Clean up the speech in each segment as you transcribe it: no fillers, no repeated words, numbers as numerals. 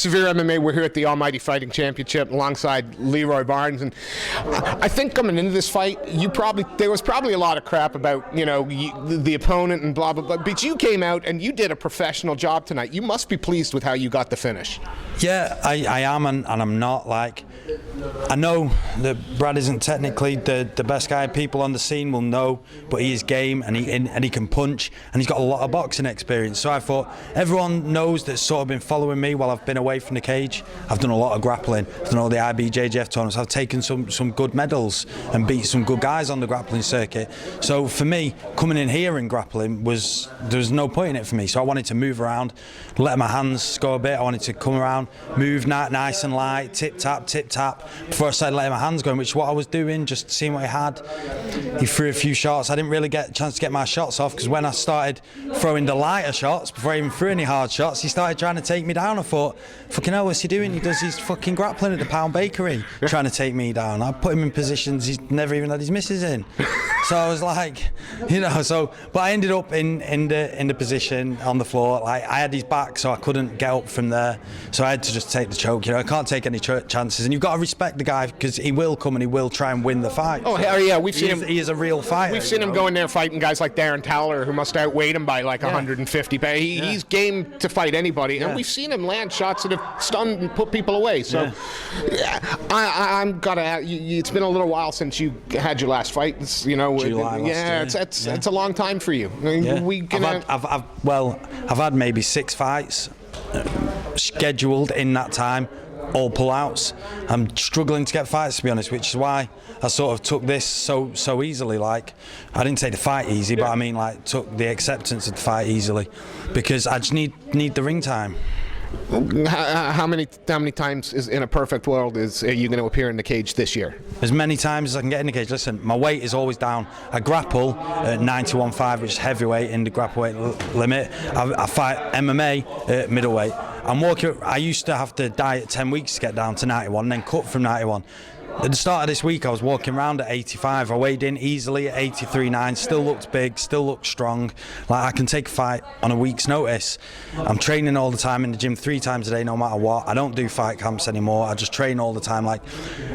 Severe MMA. We're here at the Almighty Fighting Championship alongside Leeroy Barnes, and I think coming into this fight, there was probably a lot of crap about the opponent and blah blah blah. But you came out and you did a professional job tonight. You must be pleased with how you got the finish. Yeah, I am, and I'm not. Like, I know that Brad isn't technically the best guy people on the scene will know, but he is game and he can punch, and he's got a lot of boxing experience. So I thought everyone knows that's sort of been following me while I've been away from the cage. I've done a lot of grappling. I've done all the IBJJF tournaments. I've taken some good medals and beat some good guys on the grappling circuit. So for me, coming in here and grappling there was no point in it for me. So I wanted to move around, let my hands go a bit. I wanted to come around, move nice and light, tip tap before I started letting my hands go, which is what I was doing, just seeing what he had. He threw a few shots. I didn't really get a chance to get my shots off, because when I started throwing the lighter shots, before I even threw any hard shots, he started trying to take me down. I thought, fucking hell, what's he doing? He does his fucking grappling at the Pound Bakery, trying to take me down. I put him in positions he's never even had his misses in. So I was like, but I ended up in the position on the floor. Like, I had his back, so I couldn't get up from there. So I had to just take the choke. I can't take any chances, and you've got to respect the guy, because he will come and he will try and win the fight. Oh hell yeah, we've seen him. He is a real fighter. We've seen him go in there fighting guys like Darren Taller, who must have outweighed him by like 150. But he's game to fight anybody, and we've seen him land shots that have stunned and put people away. So I'm gotta. It's been a little while since you had your last fight. July it's a long time for you. I mean, I've had maybe 6 fights scheduled in that time, all pullouts. I'm struggling to get fights, to be honest, which is why I sort of took this so easily. Like, I didn't take the fight easy, but I mean, like, took the acceptance of the fight easily, because I just need the ring time. How many times is in a perfect world are you going to appear in the cage this year? As many times as I can get in the cage. Listen, my weight is always down. I grapple at 91.5, which is heavyweight in the grapple weight limit. I fight MMA at middleweight. I used to have to diet 10 weeks to get down to 91, and then cut from 91. At the start of this week, I was walking around at 85. I weighed in easily at 83.9. Still looked big, still looked strong. Like, I can take a fight on a week's notice. I'm training all the time in the gym 3 times a day, no matter what. I don't do fight camps anymore. I just train all the time. Like,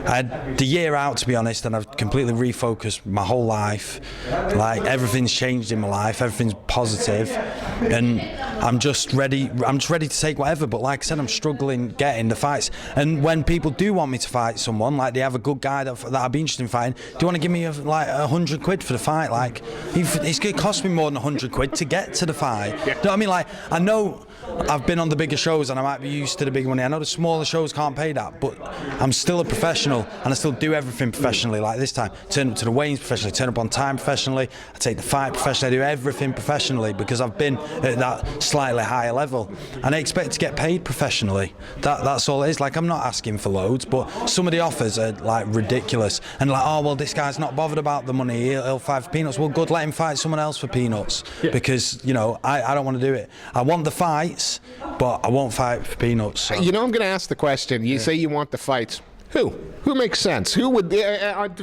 I had the year out, to be honest, and I've completely refocused my whole life. Like, everything's changed in my life. Everything's positive, and I'm just ready. I'm just ready to take whatever. But like I said, I'm struggling getting the fights. And when people do want me to fight someone, like, they have a good guy that I'd be interested in fighting, do you want to give me like 100 quid for the fight? Like, it's going to cost me more than 100 quid to get to the fight. You know what I mean? Like, I know I've been on the bigger shows and I might be used to the big money. I know the smaller shows can't pay that, but I'm still a professional and I still do everything professionally. Like this time, turn up to the weigh-ins professionally, turn up on time professionally, I take the fight professionally, I do everything professionally, because I've been at that slightly higher level and I expect to get paid professionally. That's all it is. Like, I'm not asking for loads, but some of the offers are like ridiculous, and like, oh well, this guy's not bothered about the money, he'll fight for peanuts. Well, good, let him fight someone else for peanuts, because I don't want to do it. I want the fights, but I won't fight for peanuts. So. I'm going to ask the question. You say you want the fights. Who makes sense? Who would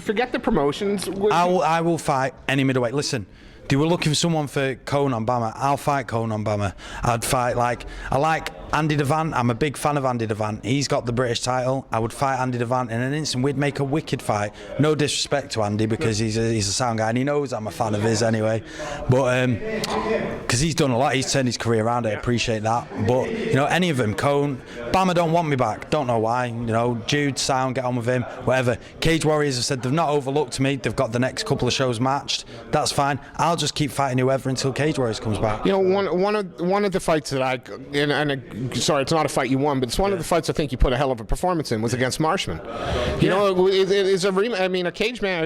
forget the promotions? I will fight any middleweight. Listen, they were looking for someone for Conan Bama. I'll fight Conan Bama. I'd fight, I like Andy Devant. I'm a big fan of Andy Devant. He's got the British title. I would fight Andy Devant in an instant. We'd make a wicked fight. No disrespect to Andy, because he's a sound guy and he knows I'm a fan of his anyway. But because he's done a lot, he's turned his career around. I appreciate that. But any of them, Cone, Bama don't want me back. Don't know why. Jude, sound, get on with him. Whatever. Cage Warriors have said they've not overlooked me. They've got the next couple of shows matched. That's fine. I'll just keep fighting whoever until Cage Warriors comes back. One of the fights that sorry, it's not a fight you won, but it's one of the fights I think you put a hell of a performance in was against Marshman. It's a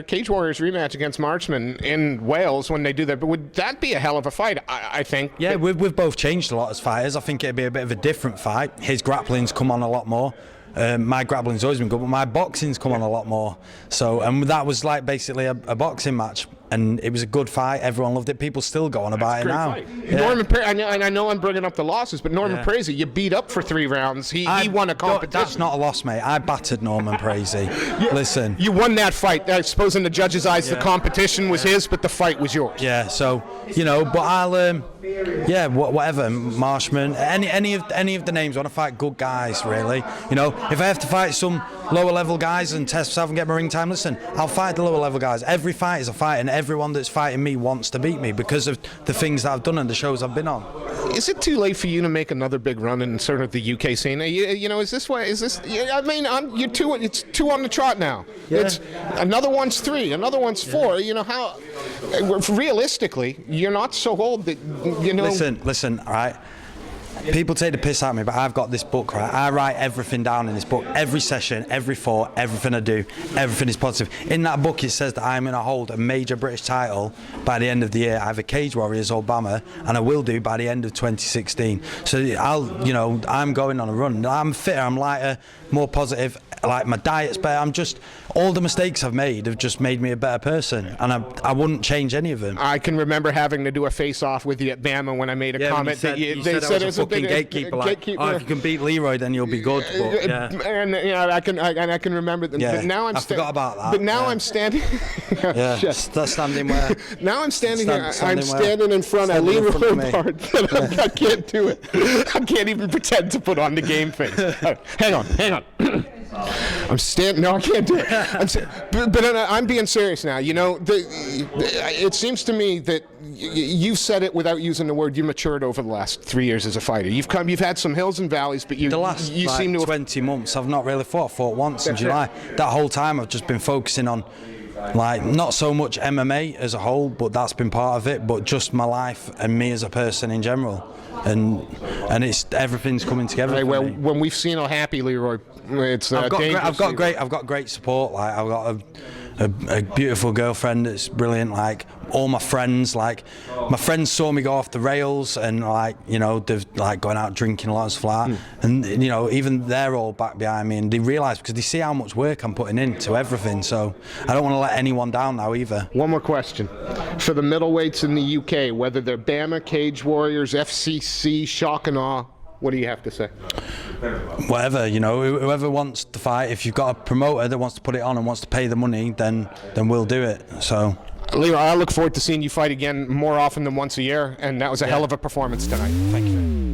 Cage Warriors rematch against Marshman in Wales when they do that. But would that be a hell of a fight? I think. Yeah, we've both changed a lot as fighters. I think it'd be a bit of a different fight. His grappling's come on a lot more. My grappling's always been good, but my boxing's come on a lot more. So, and that was like basically a boxing match, and it was a good fight. Everyone loved it. People still go on about it now. Yeah. I know I'm bringing up the losses, but Norman Prasey, you beat up for 3 rounds. He won a competition. That's not a loss, mate. I battered Norman Prasey. Listen, you won that fight. I suppose in the judges' eyes, the competition was his, but the fight was yours. Yeah. So but I'll. Yeah, whatever, Marshman, any of the names. I want to fight good guys, really. You know, if I have to fight some lower level guys and test myself and get my ring time, listen, I'll fight the lower level guys. Every fight is a fight, and everyone that's fighting me wants to beat me because of the things that I've done and the shows I've been on. Is it too late for you to make another big run in sort of the UK scene? You know, is this why? Is this? I mean, you're two. It's 2 on the trot now. Yeah. It's another one's 3, another one's 4. You know how? Realistically, you're not so old that you know. Listen. All right. People take the piss out of me, but I've got this book, right? I write everything down in this book. Every session, every fought, everything I do, everything is positive. In that book, it says that I'm going to hold a major British title by the end of the year. I have a Cage Warriors or BAMMA, and I will do by the end of 2016. So I'm going on a run. I'm fitter, I'm lighter, more positive. Like, my diet's better. All the mistakes I've made have just made me a better person, and I wouldn't change any of them. I can remember having to do a face-off with you at BAMMA when I made a comment that they said said I was a fucking gatekeeper. Like, oh, if you can beat Leeroy, then you'll be good. But, yeah. And I can remember that. Yeah, but now I forgot about that. But now I'm standing. That's standing where. Now I'm standing here. I'm standing standing in front of Leeroy part. I can't do it. I can't even pretend to put on the game face. Hang on. I'm standing. No, I can't do it. But I'm being serious now. You know, it seems to me that you've said it without using the word. You matured over the last 3 years as a fighter. You've had some hills and valleys, but the last seem to have 20 months, I've not really fought. I fought once in July. That whole time, I've just been focusing on, like, not so much MMA as a whole, but that's been part of it, but just my life and me as a person in general. And it's everything's coming together. Right, well, when we've seen how happy Leeroy, it's I've got great support. Like, I've got a beautiful girlfriend that's brilliant. Like, all my friends, like, my friends saw me go off the rails, and, like, you know, they've, like, going out drinking a lot of stuff like that. And, you know, even they're all back behind me, and they realise, because they see how much work I'm putting into everything. So I don't want to let anyone down now either. One more question for the middleweights in the UK, whether they're BAMMA, Cage Warriors, FCC, Shock and Awe. What do you have to say? Whatever, you know, whoever wants to fight. If you've got a promoter that wants to put it on and wants to pay the money, then we'll do it. So, Leeroy, I look forward to seeing you fight again more often than once a year, and that was a hell of a performance tonight. Thank you.